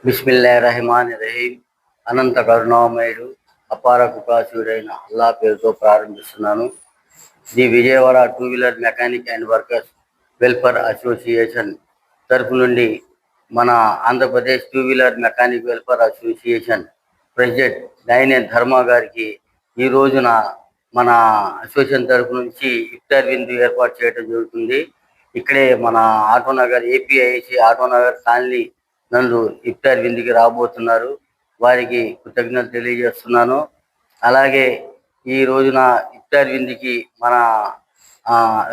బిస్మిల్లాహిర్రహమానిర్రహీం. అనంత కరుణామయుడు అపార కృపాశీయుడైన అల్లా పేరుతో ప్రారంభిస్తున్నాను. The Vijayawada two wheeler mechanic and workers welfare association తరపు నుండి మన Andhra Pradesh two wheeler mechanic welfare association president Daine Dharma గారికి ఈ రోజున మన అసోసియేషన్ తరపు నుంచి ఇఫ్తార్ విందు ఏర్పాటు చేయడం జరుగుతుంది. ఇక్కడే మన ఆటోనగర్ ఏపీఐసి ఆటోనగర్ కాలనీ నందు ఇఫ్తార్ విందుకి రాబోతున్నారు. వారికి కృతజ్ఞతలు తెలియజేస్తున్నాను. అలాగే ఈ రోజున ఇఫ్తార్ విందుకి మన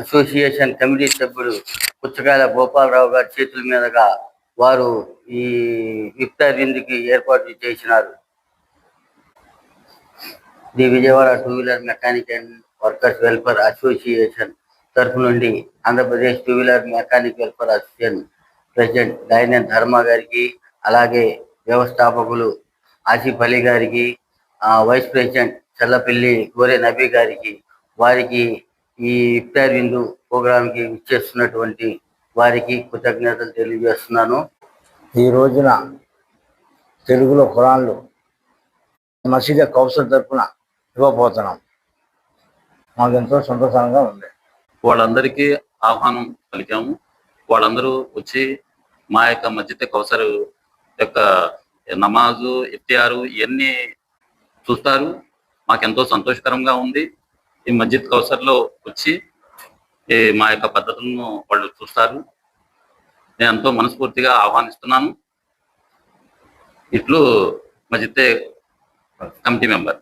అసోసియేషన్ కమిటీ సభ్యుడు పుచ్చకాయల గోపాలరావు గారి చేతుల మీదుగా వారు ఈ ఇఫ్తార్ విందుకి ఏర్పాటు చేసినారు. The Vijayawada two wheeler mechanic and workers welfare association తరఫు నుండి Andhra Pradesh two wheeler mechanic welfare association president Daine Dharma గారికి, అలాగే వ్యవస్థాపకులు ఆసిఫ్ అలీ గారికి, వైస్ ప్రెసిడెంట్ చల్లపల్లి గోరే నబీ గారికి, వారికి ఈ ఇఫ్తార్ విందు ప్రోగ్రాంకి ఇచ్చేస్తున్నటువంటి వారికి కృతజ్ఞతలు తెలియజేస్తున్నాను. ఈ రోజున తెలుగులో ఖురాన్లు మసీదు కౌసర్ తరఫున ఇవ్వబోతున్నాం. మాకు ఎంతో సంతోషంగా ఉంది. వాళ్ళందరికీ ఆహ్వానం పలికాము. వాళ్ళందరూ వచ్చి మా యొక్క మస్జిద్ కౌసర్ యొక్క నమాజు, ఇఫ్తియారు ఇవన్నీ చూస్తారు. మాకెంతో సంతోషకరంగా ఉంది. ఈ మస్జిద్ కౌసర్లో వచ్చి మా యొక్క పద్ధతులను వాళ్ళు చూస్తారు. నేను ఎంతో మనస్ఫూర్తిగా ఆహ్వానిస్తున్నాను. ఇట్లు మస్జిద్ కమిటీ మెంబర్.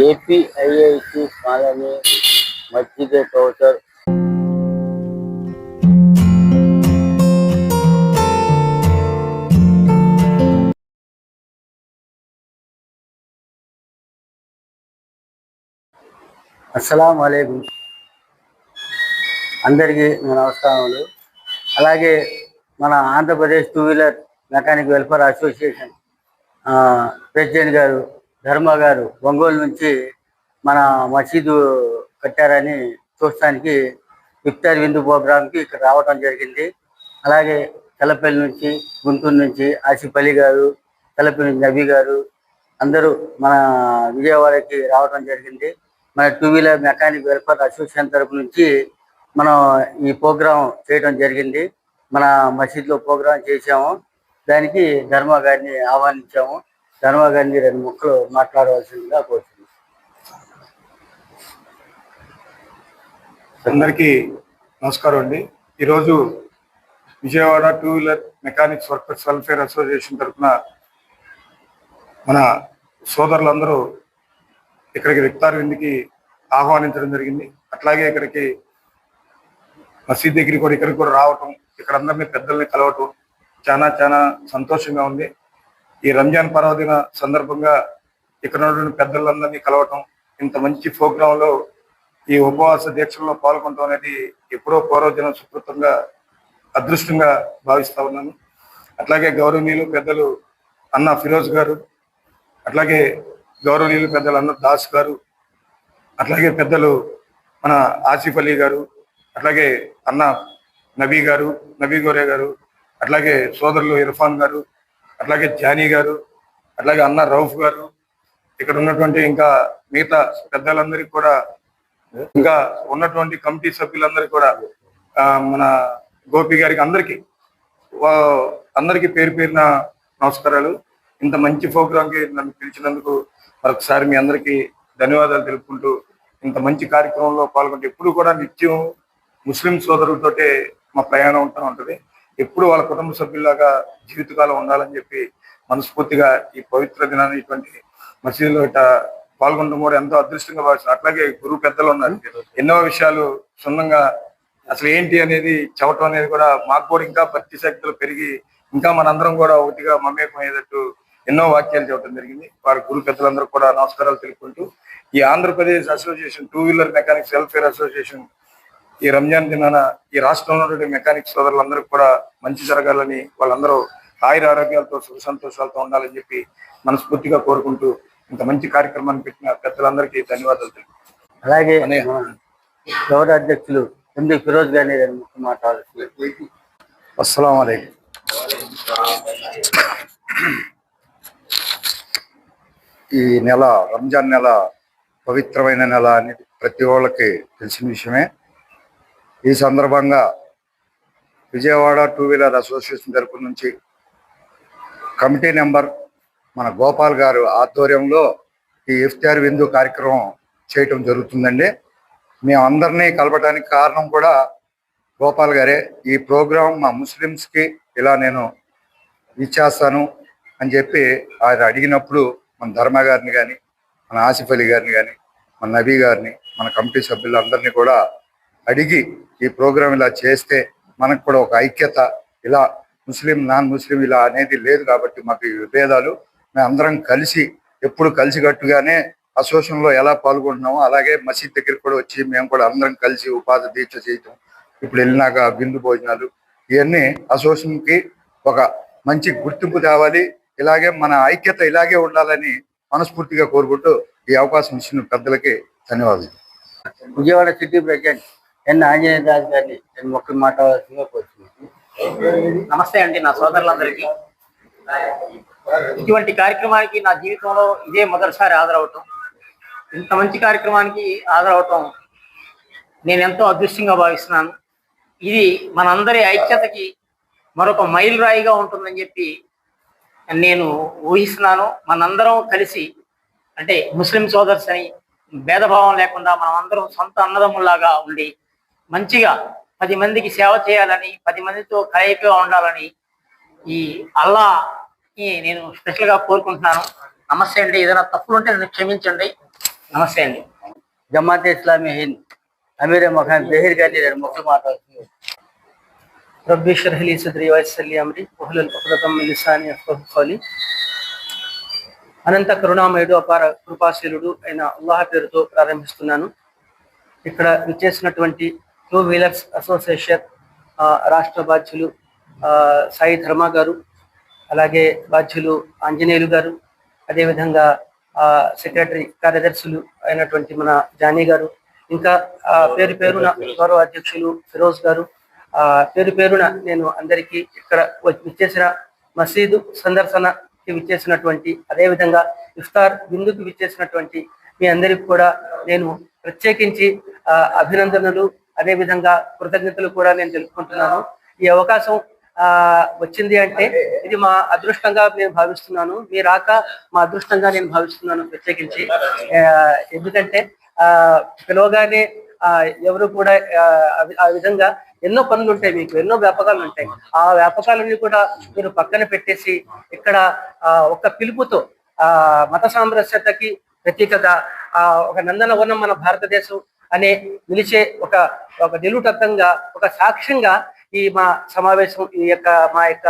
ఏపీఐఐసి కాలనీ మస్జిద్ కౌసర్. అస్సలాము అలైకుం. అందరికీ నమస్కారములు. అలాగే మన Andhra Pradesh two wheeler mechanic welfare association president గారు ధర్మ గారు ఒంగోలు నుంచి మన మసీదు కట్టారని చూడటానికి ఇఫ్తార్ విందు ప్రోగ్రాంకి ఇక్కడ రావడం జరిగింది. అలాగే చల్లపల్లి నుంచి, గుంటూరు నుంచి ఆసిఫ్ అలీ గారు, చల్లపల్లి నబీ గారు అందరూ మన విజయవాడకి రావడం జరిగింది. మన two wheeler mechanic welfare association తరపు నుంచి మనం ఈ ప్రోగ్రాం చేయడం జరిగింది. మన మసీద్లో ప్రోగ్రాం చేసాము. దానికి ధర్మ గారిని ఆహ్వానించాము. ధర్మ గారిని 2 ముక్కలు మాట్లాడవలసిందిగా కోరుతున్నాను. అందరికీ నమస్కారం అండి. ఈరోజు Vijayawada two wheeler mechanics workers welfare association తరఫున మన సోదరులందరూ ఇక్కడికి ఇఫ్తార్ విందుకి ఆహ్వానించడం జరిగింది. అట్లాగే ఇక్కడికి మసీద్ దగ్గరికి కూడా ఇక్కడికి కూడా రావటం, ఇక్కడ అందరినీ పెద్దల్ని కలవటం చాలా సంతోషంగా ఉంది. ఈ రంజాన్ పర్వదిన సందర్భంగా ఇక్కడ ఉన్నటువంటి పెద్దలందరినీ కలవటం, ఇంత మంచి ప్రోగ్రాంలో ఈ ఉపవాస దీక్షల్లో పాల్గొనడం అనేది ఎప్పుడో పూర్వజనం సుకృతంగా అదృష్టంగా భావిస్తా ఉన్నాను. అట్లాగే గౌరవనీయులు పెద్దలు అన్న ఫిరోజ్ గారు, అట్లాగే గౌరవనీయులు పెద్దలు అన్న దాస్ గారు, అట్లాగే పెద్దలు మన ఆసిఫ్ అలీ గారు, అట్లాగే అన్న నబీ గారు, నబీ గోరే గారు, అట్లాగే సోదరులు ఇర్ఫాన్ గారు, అట్లాగే జానీ గారు, అట్లాగే అన్న రౌఫ్ గారు, ఇక్కడ ఉన్నటువంటి ఇంకా మిగతా పెద్దలందరికీ కూడా, ఇంకా ఉన్నటువంటి కమిటీ సభ్యులందరికీ కూడా, మన గోపి గారికి అందరికీ పేరు పేరున నమస్కారాలు. ఇంత మంచి ప్రోగ్రాంకి నన్ను పిలిచినందుకు మరొకసారి మీ అందరికీ ధన్యవాదాలు తెలుపుకుంటూ, ఇంత మంచి కార్యక్రమంలో పాల్గొంటే ఎప్పుడు కూడా నిత్యం ముస్లిం సోదరులతోటే మా ప్రయాణం ఉంటుంది. ఎప్పుడు వాళ్ళ కుటుంబ సభ్యుల్లాగా జీవితకాలం ఉండాలని చెప్పి మనస్ఫూర్తిగా ఈ పవిత్ర దినాన్ని ఇటువంటి మసీదులో పాల్గొనడం కూడా ఎంతో అదృష్టంగా భావిస్తున్నారు. అట్లాగే గురువు పెద్దలు ఉన్నారు, ఎన్నో విషయాలు క్షుణ్ణంగా అసలు ఏంటి అనేది చెప్పటం అనేది కూడా మాకు కూడా ఇంకా భక్తి శక్తులు పెరిగి ఇంకా మనందరం కూడా ఒకటిగా మమేకం అయ్యేటట్టు ఎన్నో వాక్యాలు చెప్పడం జరిగింది. వారి గురు పెద్దలందరూ కూడా నమస్కారాలు తెలుపుకుంటూ ఈ Andhra Pradesh association two wheeler mechanics welfare association ఈ రంజాన్ దినాన ఈ రాష్ట్రంలో ఉన్నటువంటి మెకానిక్ సోదరులందరికీ కూడా మంచి జరగాలని, వాళ్ళందరూ ఆయుర ఆరోగ్యాలతో సుఖ సంతోషాలతో ఉండాలని చెప్పి మనస్ఫూర్తిగా కోరుకుంటూ ఇంత మంచి కార్యక్రమాన్ని పెట్టిన పెద్దలందరికీ ధన్యవాదాలు తెలుపుతున్నాను. అలాగే మన గౌరవ అధ్యక్షులు ఎండి ఫిరోజ్ గారిని రెండు ముఖ్య మాట్లాడుతున్నారు. అస్సలాము అలైకుం. ఈ నెల రంజాన్ నెల పవిత్రమైన నెల అనేది ప్రతి వాళ్ళకి తెలిసిన విషయమే. ఈ సందర్భంగా విజయవాడ టూ వీలర్ అసోసియేషన్ తరపు నుంచి కమిటీ నెంబర్ మన గోపాల్ గారు ఆధ్వర్యంలో ఈ ఇఫ్తార్ విందు కార్యక్రమం చేయటం జరుగుతుందండి. మేము అందరినీ కలపడానికి కారణం కూడా గోపాల్ గారే. ఈ ప్రోగ్రాం మా ముస్లిమ్స్కి ఇలా నేను ఇచ్చేస్తాను అని చెప్పి ఆయన అడిగినప్పుడు మన ధర్మ గారిని కానీ, మన ఆసిఫ్ అలీ గారిని కానీ, మన నబీ గారిని, మన కమిటీ సభ్యులందరినీ కూడా అడిగి ఈ ప్రోగ్రాం ఇలా చేస్తే మనకు కూడా ఒక ఐక్యత, ఇలా ముస్లిం నాన్ ముస్లిం ఇలా అనేది లేదు కాబట్టి మాకు ఈ విభేదాలు, మేము అందరం కలిసి ఎప్పుడు కలిసికట్టుగానే అసోసియేషన్లో ఎలా పాల్గొంటున్నామో అలాగే మసీద్ దగ్గరికి కూడా వచ్చి మేము కూడా అందరం కలిసి ఉపాధి దీక్ష చేయటం, ఇప్పుడు వెళ్ళినాక విందు భోజనాలు, ఇవన్నీ అసోసియేషన్కి ఒక మంచి గుర్తింపు తేవాలి. ఇలాగే మన ఐక్యత ఇలాగే ఉండాలని మనస్ఫూర్తిగా కోరుకుంటూ ఈ అవకాశం ఇచ్చిన పెద్దలకి ధన్యవాదాలు. Vijayawada city president N Anjaneya Das గారిని నేను ముఖ్య మాట్లాడాల్సిందిగా కోరుతున్నాను. నమస్తే అండి నా సోదరులందరికీ. ఇటువంటి కార్యక్రమానికి నా జీవితంలో ఇదే మొదటిసారి హాజరవటం. ఇంత మంచి కార్యక్రమానికి హాజరవటం నేను ఎంతో అదృష్టంగా భావిస్తున్నాను. ఇది మనందరి ఐక్యతకి మరొక మైలు రాయిగా ఉంటుందని చెప్పి నేను ఊహిస్తున్నాను. మనందరం కలిసి, అంటే ముస్లిం సోదర్స్ అని భేదభావం లేకుండా మనం అందరం సొంత అన్నదమ్ముల్లాగా ఉండి మంచిగా 10 మందికి సేవ చేయాలని, 10 మందితో కలయికగా ఉండాలని ఈ అల్లాని నేను స్పెషల్గా కోరుకుంటున్నాను. నమస్తే అండి. ఏదైనా తప్పులు ఉంటే నన్ను క్షమించండి. నమస్తే అండి. జమాతే ఇస్లామీ హింద్ అమీర్ మఖాన్ జహీర్ గారిని రెండు ముఖ్య మాట్లాడుతున్నారు. రబ్బీ ఇష్రహ్ లీ సద్రీ వయస్సిర్ లీ అమ్రీ వహ్లుల్ ఉఖ్దతం మిన్ లిసానీ యఫ్ఖహూ ఖౌలీ. అనంత కరుణామయుడు, అపార కృపాశీలుడు అయిన అల్లాహ్ పేరుతో ప్రారంభిస్తున్నాను. ఇక్కడ విచ్చేసినటువంటి టూ వీలర్స్ అసోసియేషన్ రాష్ట్ర బాధ్యులు సాయి ధర్మ గారు, అలాగే బాధ్యులు ఆంజనేయులు గారు, అదేవిధంగా సెక్రటరీ కార్యదర్శులు అయినటువంటి మన జానీ గారు, ఇంకా పేరు పేరున గౌరవ అధ్యక్షులు ఫిరోజ్ గారు, పేరు పేరున నేను అందరికీ ఇక్కడ విచ్చేసిన మసీదు సందర్శనకి విచ్చేసినటువంటి, అదేవిధంగా ఇఫ్తార్ విందుకు విచ్చేసినటువంటి మీ అందరికి కూడా నేను ప్రత్యేకించి అభినందనలు, అదేవిధంగా కృతజ్ఞతలు కూడా నేను తెలుపుకుంటున్నాను. ఈ అవకాశం వచ్చింది అంటే ఇది మా అదృష్టంగా నేను భావిస్తున్నాను. మీ రాక మా అదృష్టంగా నేను భావిస్తున్నాను ప్రత్యేకించి. ఎందుకంటే పిలవగానే ఎవరు కూడా ఆ విధంగా ఎన్నో పనులు ఉంటాయి, మీకు ఎన్నో వ్యాపకాలు ఉంటాయి. ఆ వ్యాపకాలన్నీ కూడా మీరు పక్కన పెట్టేసి ఇక్కడ ఒక పిలుపుతో మత సామరస్యతకి ప్రతీకగా ఒక నందనవనం మన భారతదేశం అనే నిలిచే ఒక నిలుటత్తంగా, ఒక సాక్ష్యంగా ఈ మా సమావేశం, ఈ యొక్క మా యొక్క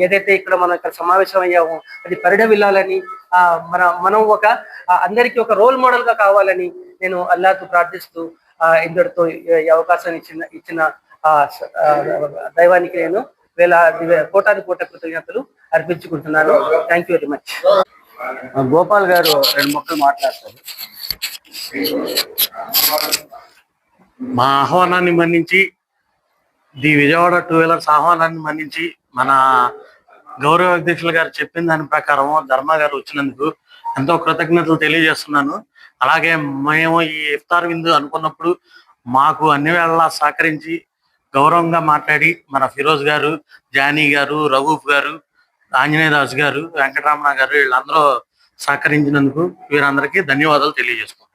ఏదైతే ఇక్కడ మనం ఇక్కడ సమావేశం అయ్యామో అది పరిఢవిల్లాలని, మనం ఒక అందరికీ ఒక రోల్ మోడల్ గా కావాలని నేను అల్లాహ్తో ప్రార్థిస్తూ ఇందరితో ఈ అవకాశాన్ని ఇచ్చిన దైవానికి నేను కోటాది కృతజ్ఞతలు అర్పించుకుంటున్నాను. Thank you very much. Gopal గారు రెండు ముక్కలు మాట్లాడతారు. మా ఆహ్వానాన్ని మన్నించి, ది విజయవాడ టూ వీలర్స్ ఆహ్వానాన్ని మన్నించి మన గౌరవ అధ్యక్షులు గారు చెప్పిన దాని ప్రకారం ధర్మ గారు వచ్చినందుకు ఎంతో కృతజ్ఞతలు తెలియజేస్తున్నాను. అలాగే మేము ఈ ఇఫ్తార్ విందు అనుకున్నప్పుడు మాకు అన్ని వేళలా సహకరించి గౌరవంగా మాట్లాడి మన ఫిరోజ్ గారు, జానీ గారు, రఘూఫ్ గారు, ఆంజనేయ దాస్ గారు, వెంకటరమణ గారు వీళ్ళందరూ సహకరించినందుకు వీరందరికీ ధన్యవాదాలు తెలియజేసుకుంటాం.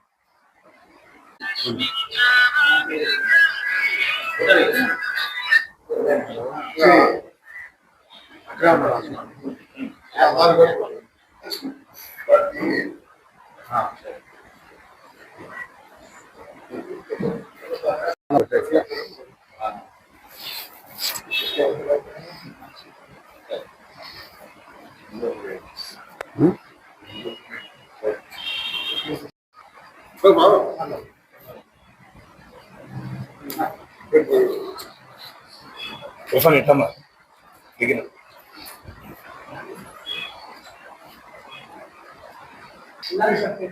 ఇట్లమ్మా దిగిన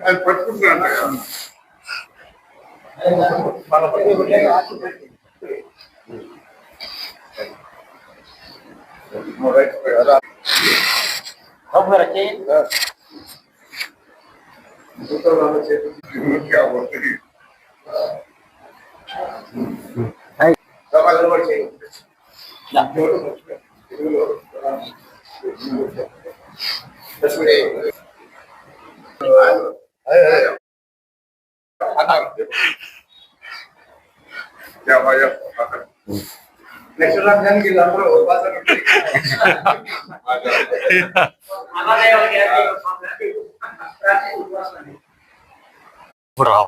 అది పట్టుకుంటున్నా నెక్స్ట్ రంజాన్కి వీళ్ళందరూ ఇప్పుడు రావు.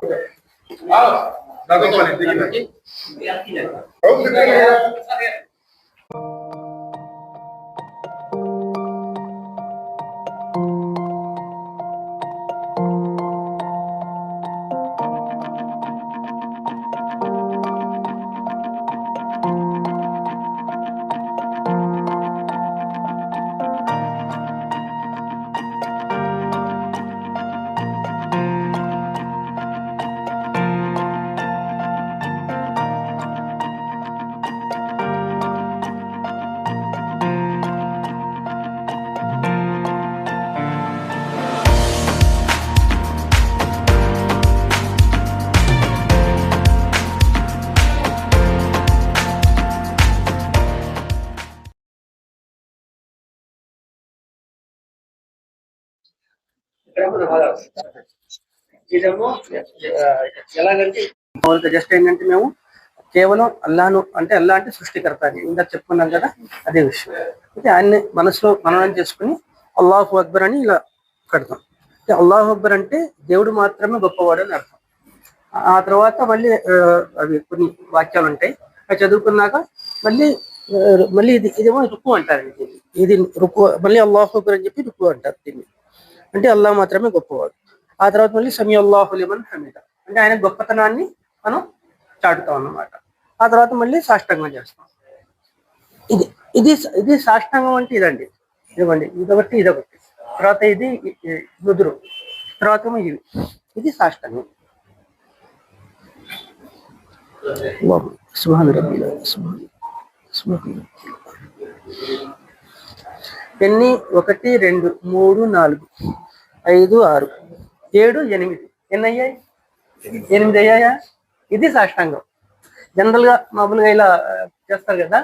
ఇదేమో ఎలాగంటే జస్ట్ ఏంటంటే మేము కేవలం అల్లాను అంటే అల్లా అంటే సృష్టికర్త అని ఇందాక చెప్పుకున్నాం కదా, అదే విషయం. అయితే ఆయన్ని మనసులో మననం చేసుకుని అల్లాహు అక్బర్ అని ఇలా కడతాం. అల్లాహు అక్బర్ అంటే దేవుడు మాత్రమే గొప్పవాడు అని అర్థం. ఆ తర్వాత మళ్ళీ అవి కొన్ని వాక్యాలు ఉంటాయి, అవి చదువుకున్నాక మళ్ళీ మళ్ళీ ఇదేమో రుకు అంటారు. ఇది రుకు, మళ్ళీ అల్లాహు అక్బర్ అని చెప్పి రుకు అంటారు దీన్ని. అంటే అల్లాహ్ మాత్రమే గొప్పవాడు. ఆ తర్వాత మళ్ళీ సమీ అల్లాహు లిమన్ హమీద అంటే ఆయన గొప్పతనాన్ని మనం చాటుతాం అన్నమాట. ఆ తర్వాత మళ్ళీ సాష్టాంగం చేస్తాం. ఇది ఇది ఇది సాష్టాంగం అంటే ఇదండి, ఇదిగోండి ఇదొకటి ఇదొకటి, తర్వాత ఇది నుదురు, తర్వాత ఇది సాష్టాంగం. ఎన్ని 1 2 3 4 5 6 7 8 ఎన్ని అయ్యాయి? 8 అయ్యాయా? ఇది సాష్టాంగం. జనరల్ గా మామూలుగా ఇలా చేస్తారు కదా,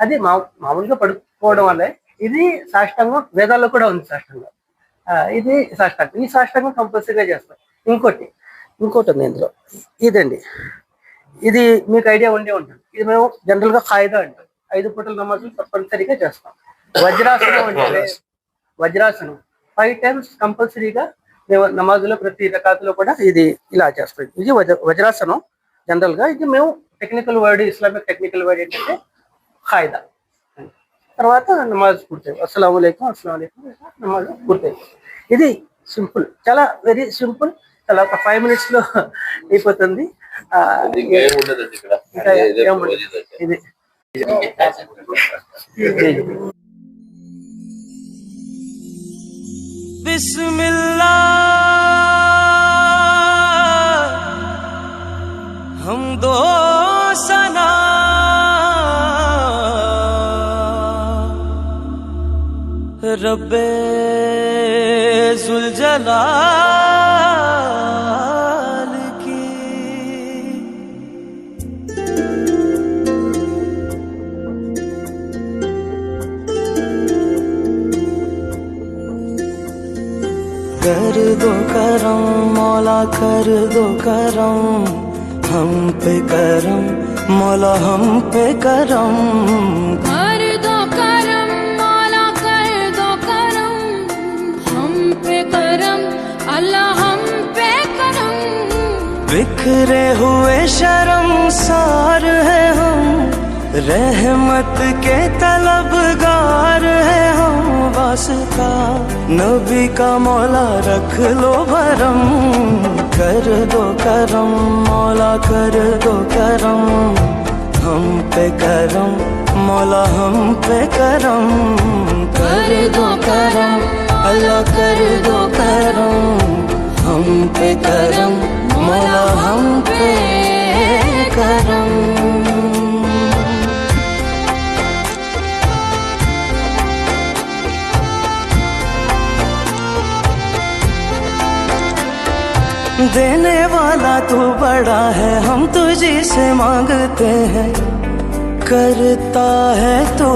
అది మామూలుగా పడుకోవడం వల్లే. ఇది సాష్టాంగం, వేదాల్లో కూడా ఉంది సాష్టాంగం. ఇది సాష్టాంగం. ఈ సాష్టాంగం కంపల్సరీగా చేస్తాం. ఇంకోటి ఉంది ఇందులో, ఇదండి. ఇది మీకు ఐడియా ఉండే ఉంటుంది. ఇది మేము జనరల్ గా ఖాయిదా అంటాం. 5 పూటల నమాజులు తప్పనిసరిగా చేస్తాం. వజ్రాసనం అంటే వజ్రాసనం 5 times కంపల్సరీగా మేము నమాజులో ప్రతి రకాతులో కూడా ఇది ఇలా చేస్తాం. ఇది వజ్రాసనం జనరల్ గా. ఇది మేము technical word, Islamic technical word ఏంటంటే ఖాయిదా. తర్వాత నమాజ్ పూర్తయి అస్సలాము అలైకుం నమాజ్ పూర్తయి. ఇది సింపుల్, చాలా వెరీ సింపుల్. చాలా ఒక 5 minutes లో అయిపోతుంది. ఇది बिस्मिल्लाह हम दो सना रब्बे जुल जलाल की कर दो करम मौला, कर दो करम हम पे करम मौला, हम पे करम। कर दो करम मौला, कर दो करम हम पे करम अल्लाह, हम पे बिखरे हुए शर्मसार है हम, रहमत के तलबगार है हम। वास्ता नबी का मौला रख लो भरम, कर दो करम मौला कर दो करम, हम पे करम मौला हम पे करम, कर दो करम अल्लाह कर दो करम, हम पे करम मौला हम पे करम। देने वाला तू बड़ा है, हम तुझी से मांगते हैं, करता है तू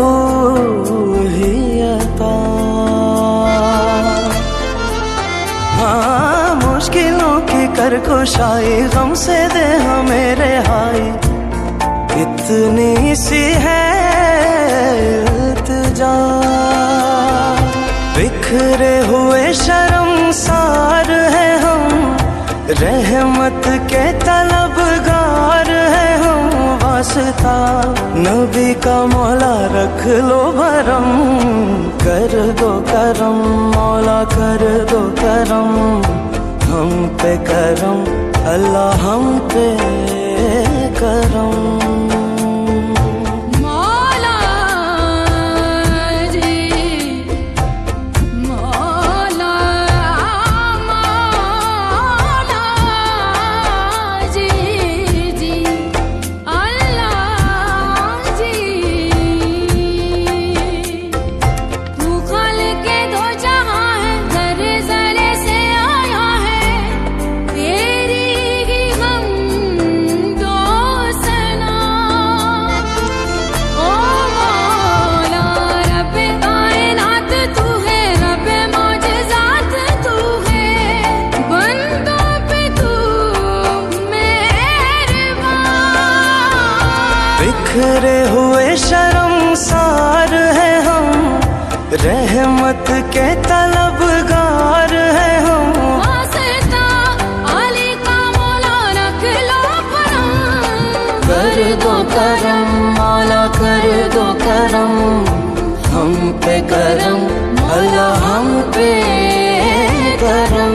ही अता। हाँ मुश्किलों की कर कुशाई, गम से दे हमें रिहाई, कितनी सी है इल्तिजा। बिखरे हुए शर्मसार है हम, रहमत के तलबगार है हम। वास्ता नबी का मौला रख लो भरम, कर दो करम मौला कर दो करम, हम पे करम अल्लाह हम पे करम। बिखरे हुए शर्मसार है हम, रहमत के तलबगार है हम। वास्ता अली का मौला रख लो भरम, कर दो करम मौला कर दो करम, हम पे करम अल्लाह हम पे करम।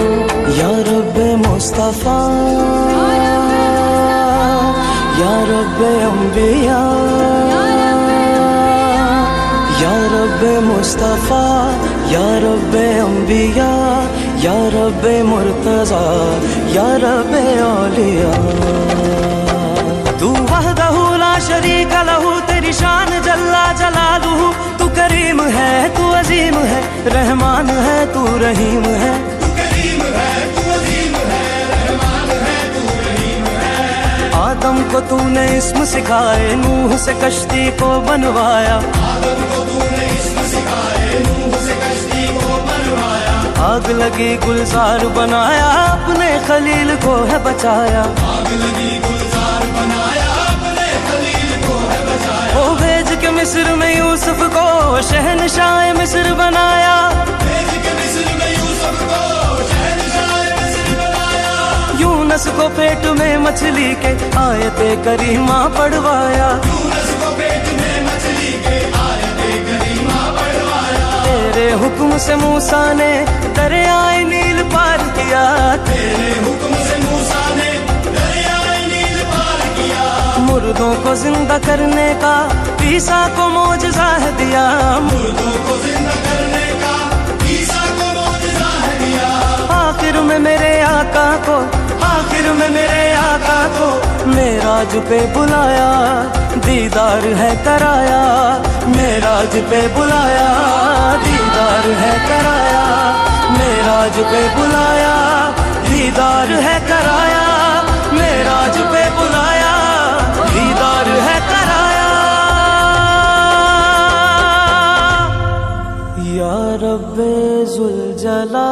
या रब्बे मुस्तफा या रब्बे अंबिया, या रब्बे मुस्तफा या रब्बे अंबिया, या रब्बे मुर्तजा या रब्बे औलिया। तू वहदहू ला शरीक लहू, तेरी शान जल्ला जलालुहू। तू करीम है तू अजीम है, रहमान है तू रहीम है। आदम को तूने इस्म सिखाए, नूह से कश्ती को बनवाया। आग लगी गुलजार बनाया, अपने खलील को है बचाया। वो भेज के मिस्र में यूसुफ को, शहनशाह मिस्र बनाया। यूनस को पेट में मछली के आयते करीमा पढ़वाया। तेरे हुक्म से मूसा ने दरियाए नील पार किया। मुर्दों को जिंदा करने का ईसा को मौजज़ा है दिया। आखिर में मेरे आका को, आखिर में मेरे आका को मेराज पे बुलाया, दीदार है कराया। मेराज पे बुलाया, दीदार है कराया। मेराज पे बुलाया, दीदार है कराया। मेराज पे बुलाया, दीदार है कराया। या रब्बे जुल जलाल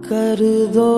कर दो